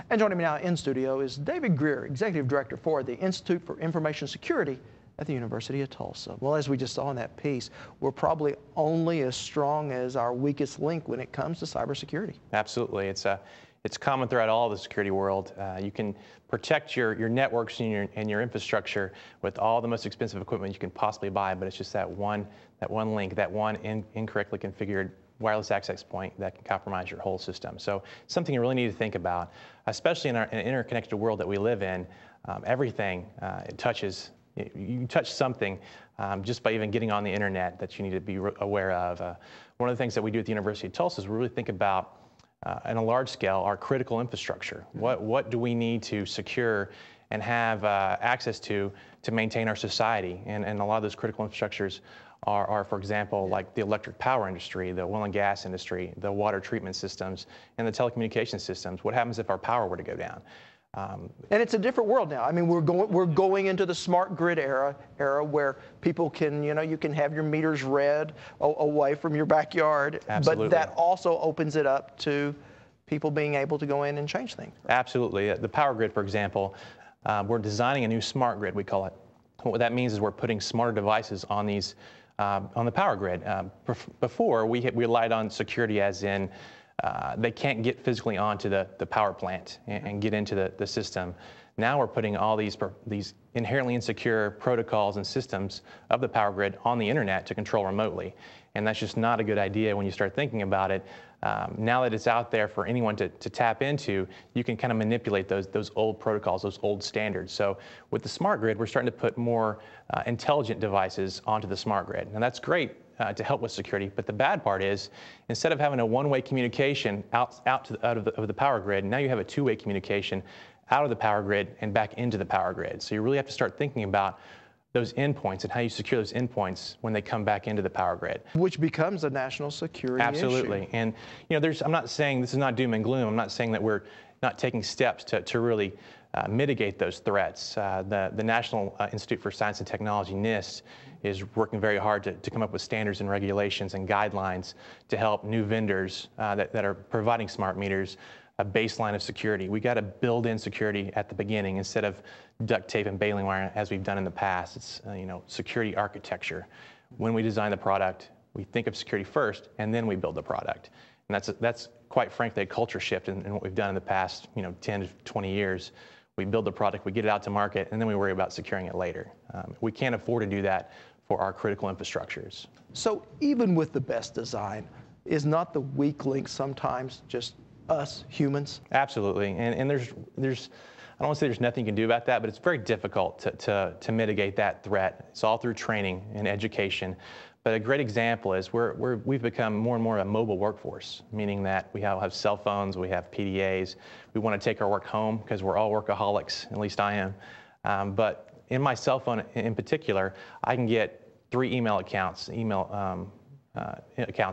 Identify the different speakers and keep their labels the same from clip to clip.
Speaker 1: And joining me now in studio is David Greer, Executive Director for the Institute for Information Security at the University of Tulsa. Well, as we just saw in that piece, we're probably only as strong as our weakest link when it comes to cybersecurity.
Speaker 2: Absolutely. It's common throughout all the security world. You can protect your networks and your infrastructure with all the most expensive equipment you can possibly buy, but it's just that one link, that one incorrectly configured wireless access point that can compromise your whole system. So something you really need to think about, especially in an interconnected world that we live in. Everything it touches, you touch something just by even getting on the internet that you need to be aware of. One of the things that we do at the University of Tulsa is we really think about, on a large scale, our critical infrastructure. What do we need to secure and have access to maintain our society? And a lot of those critical infrastructures are, for example, like the electric power industry, the oil and gas industry, the water treatment systems, and the telecommunication systems. What happens if our power were to go down?
Speaker 1: And it's a different world now. I mean, we're going into the smart grid era where people can, you can have your meters read away from your backyard.
Speaker 2: Absolutely.
Speaker 1: But that also opens it up to people being able to go in and change things.
Speaker 2: Absolutely. The power grid, for example, we're designing a new smart grid, we call it. What that means is we're putting smarter devices on these, on the power grid. Before, we relied on security as in they can't get physically onto the power plant and get into the system. Now we're putting all these inherently insecure protocols and systems of the power grid on the internet to control remotely. And that's just not a good idea when you start thinking about it. Now that it's out there for anyone to tap into, you can kind of manipulate those old protocols, those old standards. So with the smart grid, we're starting to put more intelligent devices onto the smart grid. And that's great to help with security. But the bad part is, instead of having a one-way communication out of the power grid, now you have a two-way communication out of the power grid and back into the power grid. So you really have to start thinking about those endpoints and how you secure those endpoints when they come back into the power grid.
Speaker 1: Which becomes a national security
Speaker 2: Absolutely.
Speaker 1: issue.
Speaker 2: And I'm not saying this is not doom and gloom. I'm not saying that we're not taking steps to really mitigate those threats. The National Institute for Science and Technology, NIST, is working very hard to come up with standards and regulations and guidelines to help new vendors that are providing smart meters a baseline of security. We got to build in security at the beginning instead of duct tape and baling wire as we've done in the past. It's security architecture. When we design the product, we think of security first, and then we build the product. And that's quite frankly a culture shift in what we've done in the past 10 to 20 years. We build the product, we get it out to market, and then we worry about securing it later. We can't afford to do that for our critical infrastructures.
Speaker 1: So even with the best design, is not the weak link sometimes just us humans?
Speaker 2: Absolutely, and there's I don't want to say there's nothing you can do about that, but it's very difficult to mitigate that threat. It's all through training and education. But a great example is we've become more and more a mobile workforce, meaning that we have cell phones, we have PDAs. We want to take our work home because we're all workaholics, at least I am. But in my cell phone in particular, I can get 3 email accounts,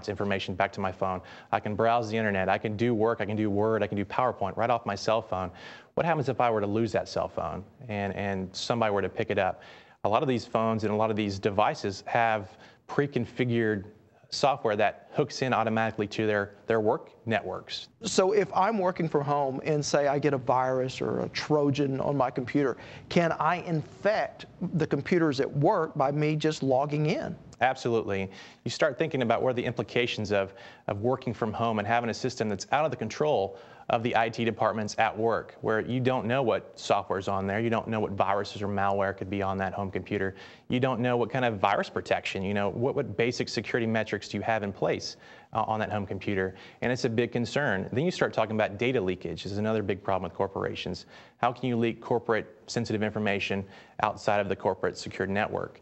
Speaker 2: information back to my phone. I can browse the internet. I can do work. I can do Word. I can do PowerPoint right off my cell phone. What happens if I were to lose that cell phone and somebody were to pick it up? A lot of these phones and a lot of these devices have pre-configured software that hooks in automatically to their work networks.
Speaker 1: So if I'm working from home and say I get a virus or a Trojan on my computer, can I infect the computers at work by me just logging in?
Speaker 2: Absolutely. You start thinking about what are the implications of working from home and having a system that's out of the control of the IT departments at work, where you don't know what software is on there, you don't know what viruses or malware could be on that home computer, you don't know what kind of virus protection, what basic security metrics do you have in place on that home computer, and it's a big concern. Then you start talking about data leakage. This is another big problem with corporations. How can you leak corporate sensitive information outside of the corporate secured network?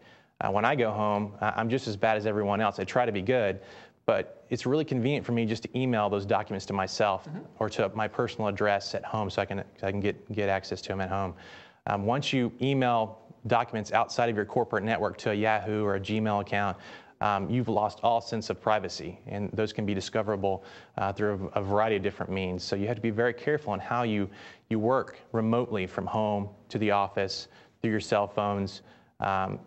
Speaker 2: When I go home, I'm just as bad as everyone else. I try to be good, but it's really convenient for me just to email those documents to myself or to my personal address at home so I can get access to them at home. Once you email documents outside of your corporate network to a Yahoo or a Gmail account, you've lost all sense of privacy, and those can be discoverable through a variety of different means. So you have to be very careful on how you work remotely from home to the office, through your cell phones.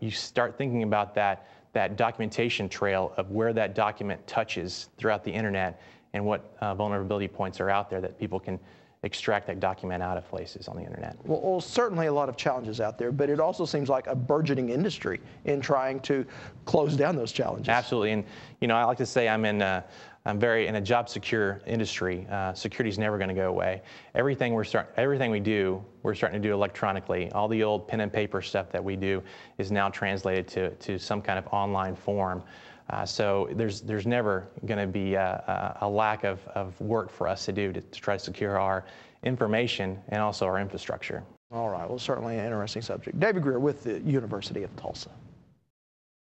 Speaker 2: You start thinking about that documentation trail of where that document touches throughout the internet and what vulnerability points are out there that people can extract that document out of places on the internet.
Speaker 1: Well, certainly a lot of challenges out there, but it also seems like a burgeoning industry in trying to close down those challenges.
Speaker 2: Absolutely, and I like to say I'm very in a job secure industry. Security is never going to go away. Everything we do, we're starting to do electronically. All the old pen and paper stuff that we do is now translated to some kind of online form. So there's never going to be a lack of work for us to do to try to secure our information and also our infrastructure.
Speaker 1: All right, well, certainly an interesting subject. David Greer with the University of Tulsa.